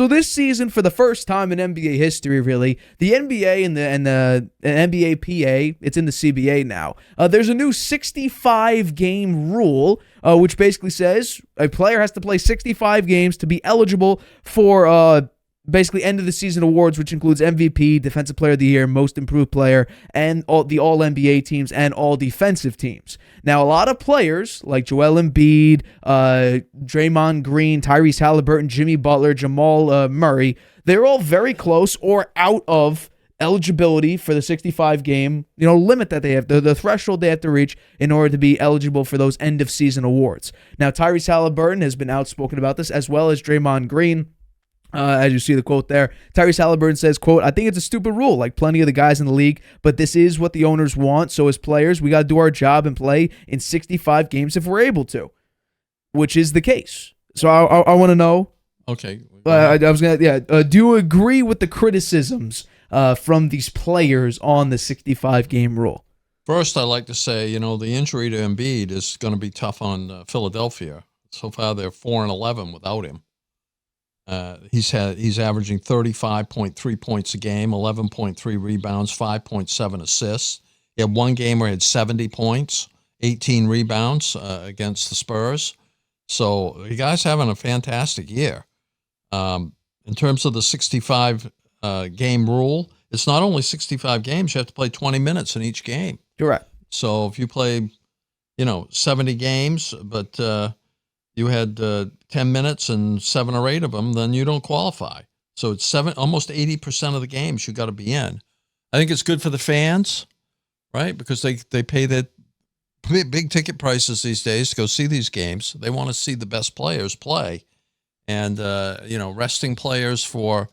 So this season, for the first time in NBA history, really, the NBA and the NBA PA, it's in the CBA now. There's a new 65-game rule, which basically says a player has to play 65 games to be eligible for basically end of the season awards, which includes MVP, Defensive Player of the Year, Most Improved Player, and all the All NBA teams and all defensive teams. Now, a lot of players like Joel Embiid, Draymond Green, Tyrese Halliburton, Jimmy Butler, Jamal Murray, they're all very close or out of eligibility for the 65-game limit that they have, the threshold they have to reach in order to be eligible for those end of season awards. Now, Tyrese Halliburton has been outspoken about this, as well as Draymond Green. As you see the quote there, Tyrese Halliburton says, quote, "I think it's a stupid rule, like plenty of the guys in the league, but this is what the owners want. So as players, we got to do our job and play in 65 games if we're able to," which is the case. So I want to know. Okay. I was gonna, do you agree with the criticisms from these players on the 65-game rule? First, I'd like to say, the injury to Embiid is going to be tough on Philadelphia. So far, they're 4-11 without him. He's averaging 35.3 points a game, 11.3 rebounds, 5.7 assists. He had one game where he had 70 points, 18 rebounds against the Spurs. So the guy's having a fantastic year. In terms of the 65 game rule, it's not only 65 games, you have to play 20 minutes in each game. Correct. So if you play, 70 games, but you had 10 minutes and 7 or 8 of them, then you don't qualify. So it's almost 80% of the games you got to be in. I think it's good for the fans, right? Because they pay the big ticket prices these days to go see these games. They want to see the best players play. And, resting players for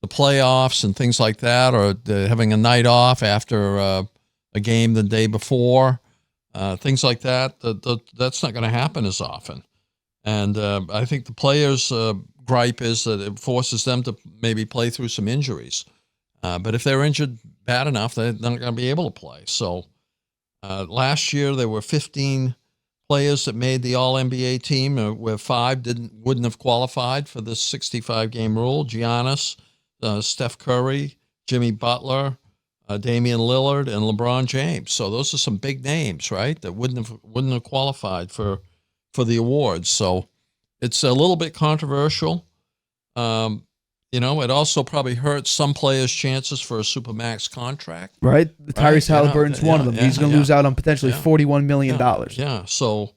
the playoffs and things like that, or having a night off after a game the day before, things like that, that's not going to happen as often. And I think the players' gripe is that it forces them to maybe play through some injuries. But if they're injured bad enough, they're not going to be able to play. So last year there were 15 players that made the All-NBA team, where 5 wouldn't have qualified for this 65-game rule. Giannis, Steph Curry, Jimmy Butler, Damian Lillard, and LeBron James. So those are some big names, right, that wouldn't have qualified for the awards. So it's a little bit controversial. It also probably hurts some players' chances for a Supermax contract. Right. Tyrese Halliburton's one of them. He's going to lose out on potentially $41 million. Yeah. So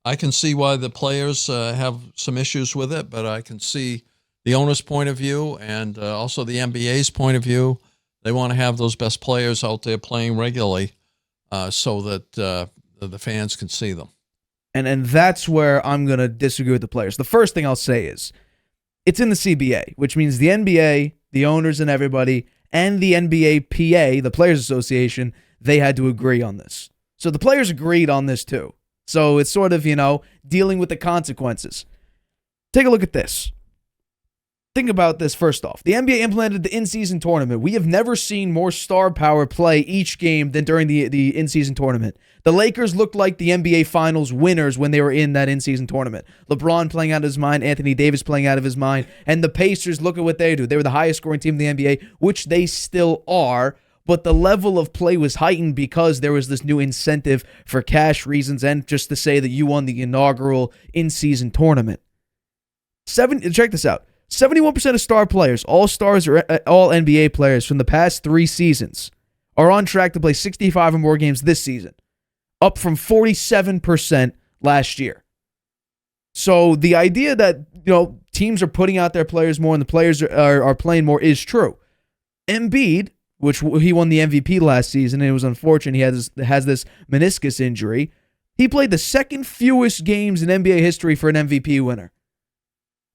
I can see why the players have some issues with it, but I can see the owner's point of view and also the NBA's point of view. They want to have those best players out there playing regularly so that the fans can see them. And that's where I'm going to disagree with the players. The first thing I'll say is it's in the CBA, which means the NBA, the owners and everybody, and the NBA PA, the Players Association, they had to agree on this. So the players agreed on this too. So it's sort of, dealing with the consequences. Take a look at this. Think about this first off. The NBA implemented the in-season tournament. We have never seen more star power play each game than during the in-season tournament. The Lakers looked like the NBA Finals winners when they were in that in-season tournament. LeBron playing out of his mind, Anthony Davis playing out of his mind, and the Pacers, look at what they do. They were the highest scoring team in the NBA, which they still are, but the level of play was heightened because there was this new incentive for cash reasons and just to say that you won the inaugural in-season tournament. Check this out. 71% of star players, all stars or all NBA players from the past 3 seasons, are on track to play 65 or more games this season, up from 47% last year. So the idea that teams are putting out their players more and the players are playing more is true. Embiid, which he won the MVP last season, and it was unfortunate he has this meniscus injury. He played the second fewest games in NBA history for an MVP winner.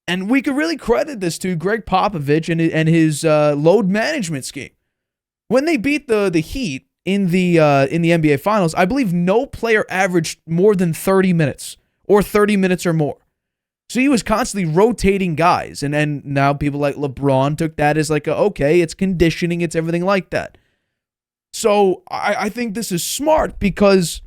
And we could really credit this to Greg Popovich and his load management scheme. When they beat the Heat in the NBA Finals, I believe no player averaged more than 30 minutes or 30 minutes or more. So he was constantly rotating guys. And now people like LeBron took that as like, okay, it's conditioning, it's everything like that. So I think this is smart because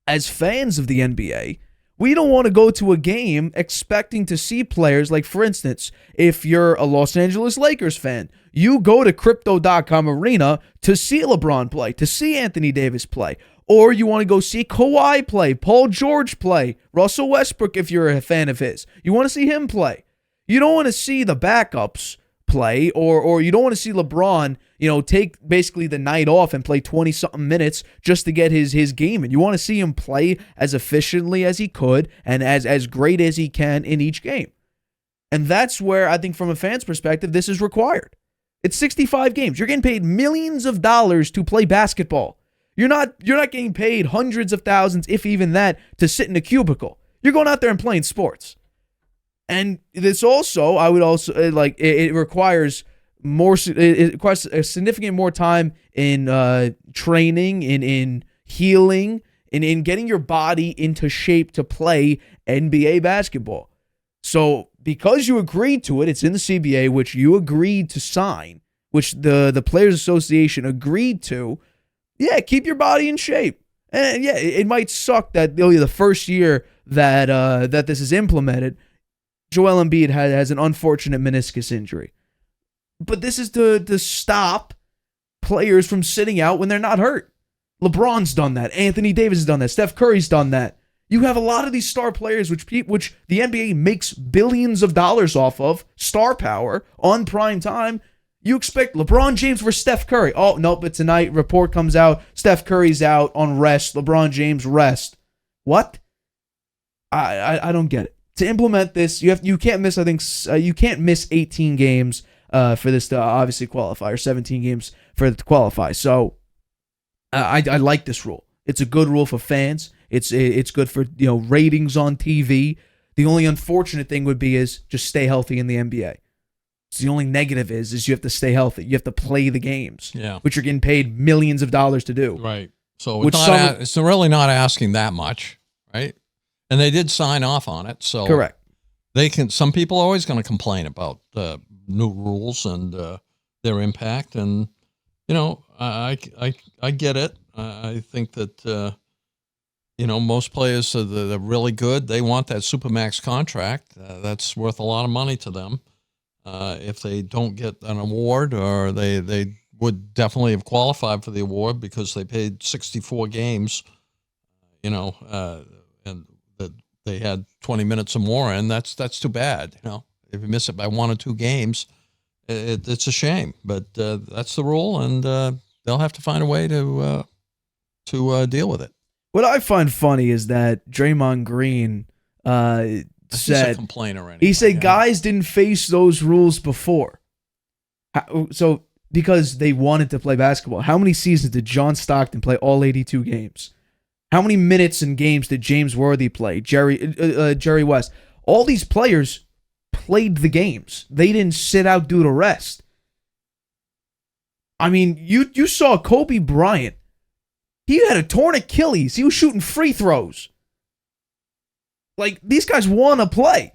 as fans of the NBA, We don't want to go to a game expecting to see players like, for instance, if you're a Los Angeles Lakers fan, you go to Crypto.com Arena to see LeBron play, to see Anthony Davis play. Or you want to go see Kawhi play, Paul George play, Russell Westbrook if you're a fan of his. You want to see him play. You don't want to see the backups play, or you don't want to see LeBron, take basically the night off and play 20-something minutes just to get his game in. You want to see him play as efficiently as he could and as great as he can in each game. And that's where I think from a fan's perspective, this is required. It's 65 games. You're getting paid millions of dollars to play basketball. You're not getting paid hundreds of thousands, if even that, to sit in a cubicle. You're going out there and playing sports. And this also, I would also it requires more. It requires a significant more time in training, in healing, in getting your body into shape to play NBA basketball. So because you agreed to it, it's in the CBA, which you agreed to sign, which the Players Association agreed to. Yeah, keep your body in shape. And yeah, it might suck that the first year that this is implemented, Joel Embiid has an unfortunate meniscus injury. But this is to stop players from sitting out when they're not hurt. LeBron's done that. Anthony Davis has done that. Steph Curry's done that. You have a lot of these star players, which the NBA makes billions of dollars off of, star power, on prime time. You expect LeBron James versus Steph Curry. Oh, no, but tonight, report comes out, Steph Curry's out on rest, LeBron James rest. What? I don't get it. To implement this, you can't miss 18 games for this to obviously qualify, or 17 games for it to qualify. So I like this rule. It's a good rule for fans. It's good for ratings on TV. The only unfortunate thing would be is just stay healthy in the NBA. So the only negative is you have to stay healthy. You have to play the games, which you're getting paid millions of dollars to do. Right. So it's really not asking that much, right? And they did sign off on it, so correct. Some people are always going to complain about new rules and their impact, and I get it. I think that most players are really good. They want that supermax contract. That's worth a lot of money to them. If they don't get an award, or they would definitely have qualified for the award because they played 64 games, and that they had 20 minutes or more, and that's too bad. If you miss it by 1 or 2 games, it's a shame. But that's the rule, and they'll have to find a way to deal with it. What I find funny is that Draymond Green said, he's a complainer anyway. He said guys didn't face those rules before. So because they wanted to play basketball. How many seasons did John Stockton play all 82 games? How many minutes and games did James Worthy play? Jerry West. All these players played the games. They didn't sit out due to rest. I mean, you saw Kobe Bryant. He had a torn Achilles. He was shooting free throws. Like, these guys want to play.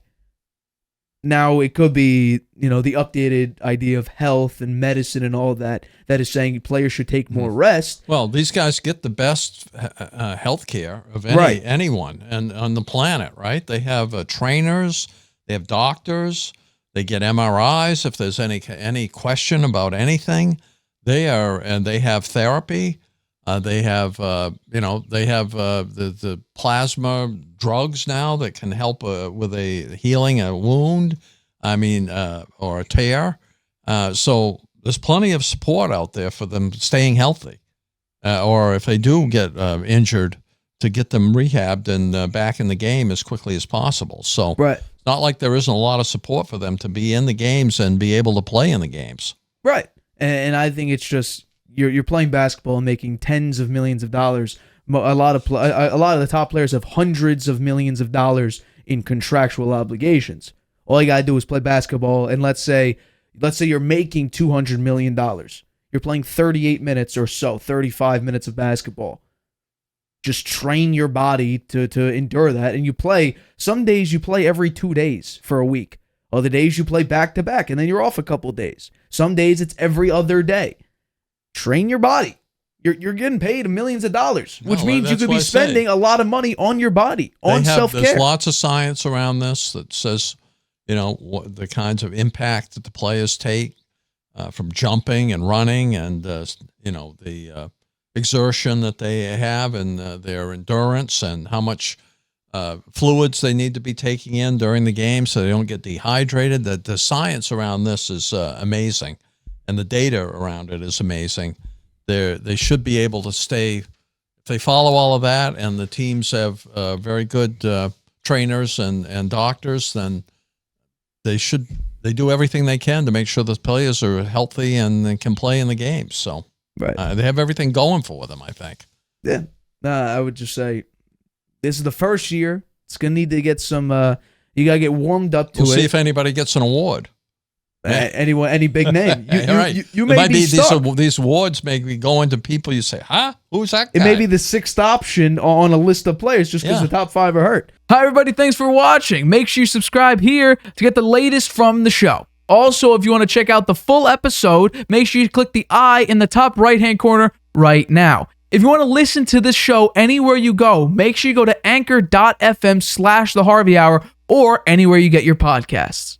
Now, it could be, the updated idea of health and medicine and all that is saying players should take more rest. Well, these guys get the best health care of anyone on the planet, right? They have trainers, they have doctors, they get MRIs if there's any question about anything. They have therapy. They have the plasma drugs now that can help with healing a wound. Or a tear. So there's plenty of support out there for them staying healthy, or if they do get injured, to get them rehabbed and back in the game as quickly as possible. So it's not like there isn't a lot of support for them to be in the games and be able to play in the games. Right, and I think it's just. You're playing basketball and making tens of millions of dollars. A lot of the top players have hundreds of millions of dollars in contractual obligations. All you gotta do is play basketball, and let's say you're making $200 million. You're playing 38 minutes or so, 35 minutes of basketball. Just train your body to endure that, and you play. Some days you play every 2 days for a week. Other days you play back to back, and then you're off a couple days. Some days it's every other day. Train your body. You're getting paid millions of dollars, which No, means you that's could what be I say. spending a lot of money on your body, on self-care. There's lots of science around this that says, what the kinds of impact that the players take from jumping and running, and the exertion that they have, and their endurance, and how much fluids they need to be taking in during the game so they don't get dehydrated. The science around this is amazing, and the data around it is amazing. They should be able to stay, if they follow all of that, and the teams have very good trainers and doctors, then they do everything they can to make sure the players are healthy and can play in the games. So Right. They have everything going for them, I think. Yeah. I would just say this is the first year. It's going to need to get some, you got to get warmed up to We'll it. see if anybody gets an award. Any big name. You may might be stuck. these awards may be going to people you say, huh? Who's that guy? It may be the sixth option on a list of players just because Yeah. the top 5 are hurt. Hi, everybody. Thanks for watching. Make sure you subscribe here to get the latest from the show. Also, if you want to check out the full episode, make sure you click the I in the top right-hand corner right now. If you want to listen to this show anywhere you go, make sure you go to anchor.fm/The Harvey Hour or anywhere you get your podcasts.